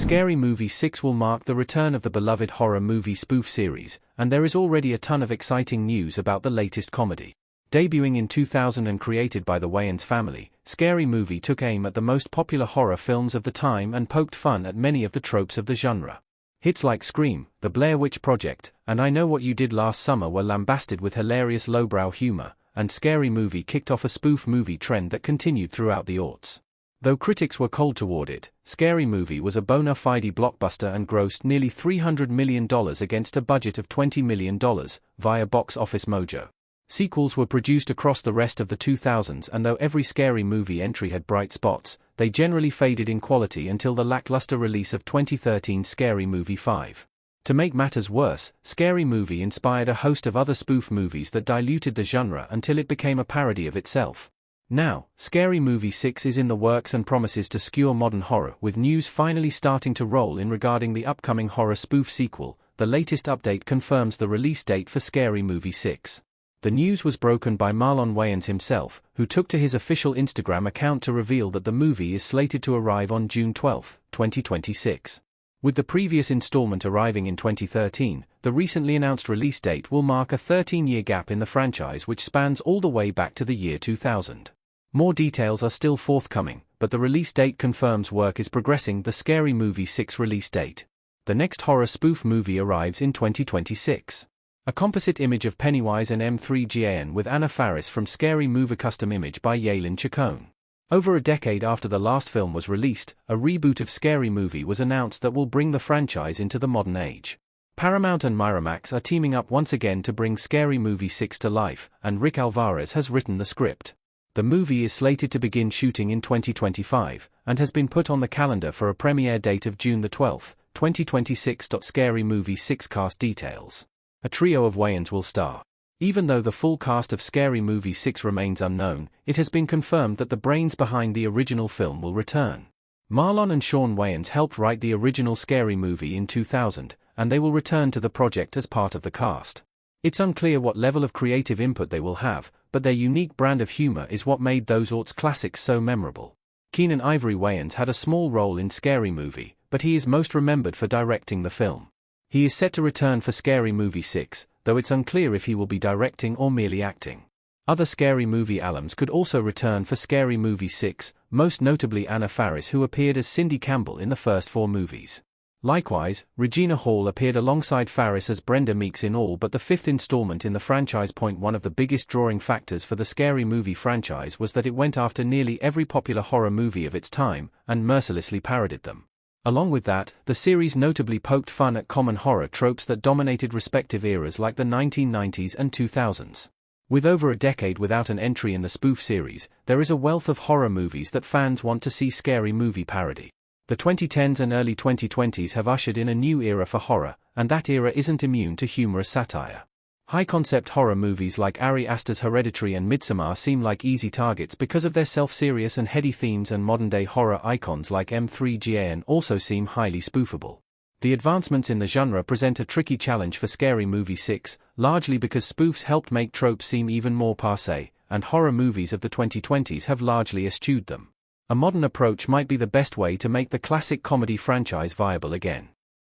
Scary Movie 6 will mark the return of the beloved horror movie spoof series, and there is already a ton of exciting news about the latest comedy. Debuting in 2000 and created by the Wayans family, Scary Movie took aim at the most popular horror films of the time and poked fun at many of the tropes of the genre. Hits like Scream, The Blair Witch Project, and I Know What You Did Last Summer were lambasted with hilarious lowbrow humor, and Scary Movie kicked off a spoof movie trend that continued throughout the aughts. Though critics were cold toward it, Scary Movie was a bona fide blockbuster and grossed nearly $300 million against a budget of $20 million, via Box Office Mojo. Sequels were produced across the rest of the 2000s, and though every Scary Movie entry had bright spots, they generally faded in quality until the lackluster release of 2013's Scary Movie 5. To make matters worse, Scary Movie inspired a host of other spoof movies that diluted the genre until it became a parody of itself. Now, Scary Movie 6 is in the works and promises to skewer modern horror, with news finally starting to roll in regarding the upcoming horror spoof sequel. The latest update confirms the release date for Scary Movie 6. The news was broken by Marlon Wayans himself, who took to his official Instagram account to reveal that the movie is slated to arrive on June 12, 2026. With the previous installment arriving in 2013, the recently announced release date will mark a 13-year gap in the franchise, which spans all the way back to the year 2000. More details are still forthcoming, but the release date confirms work is progressing. The Scary Movie 6 release date. The next horror spoof movie arrives in 2026. A composite image of Pennywise and M3GAN with Anna Faris from Scary Movie, custom image by Yaelin Chacon. Over a decade after the last film was released, a reboot of Scary Movie was announced that will bring the franchise into the modern age. Paramount and Miramax are teaming up once again to bring Scary Movie 6 to life, and Rick Alvarez has written the script. The movie is slated to begin shooting in 2025, and has been put on the calendar for a premiere date of June 12, 2026. Scary Movie 6 cast details. A trio of Wayans will star. Even though the full cast of Scary Movie 6 remains unknown, it has been confirmed that the brains behind the original film will return. Marlon and Sean Wayans helped write the original Scary Movie in 2000, and they will return to the project as part of the cast. It's unclear what level of creative input they will have, but their unique brand of humor is what made those aughts classics so memorable. Keenan Ivory Wayans had a small role in Scary Movie, but he is most remembered for directing the film. He is set to return for Scary Movie 6, though it's unclear if he will be directing or merely acting. Other Scary Movie alums could also return for Scary Movie 6, most notably Anna Faris, who appeared as Cindy Campbell in the first 4 movies. Likewise, Regina Hall appeared alongside Faris as Brenda Meeks in all but the 5th installment in the franchise. One of the biggest drawing factors for the Scary Movie franchise was that it went after nearly every popular horror movie of its time, and mercilessly parodied them. Along with that, the series notably poked fun at common horror tropes that dominated respective eras like the 1990s and 2000s. With over a decade without an entry in the spoof series, there is a wealth of horror movies that fans want to see Scary Movie parody. The 2010s and early 2020s have ushered in a new era for horror, and that era isn't immune to humorous satire. High-concept horror movies like Ari Aster's Hereditary and Midsommar seem like easy targets because of their self-serious and heady themes, and modern-day horror icons like M3GAN also seem highly spoofable. The advancements in the genre present a tricky challenge for Scary Movie 6, largely because spoofs helped make tropes seem even more passé, and horror movies of the 2020s have largely eschewed them. A modern approach might be the best way to make the classic comedy franchise viable again.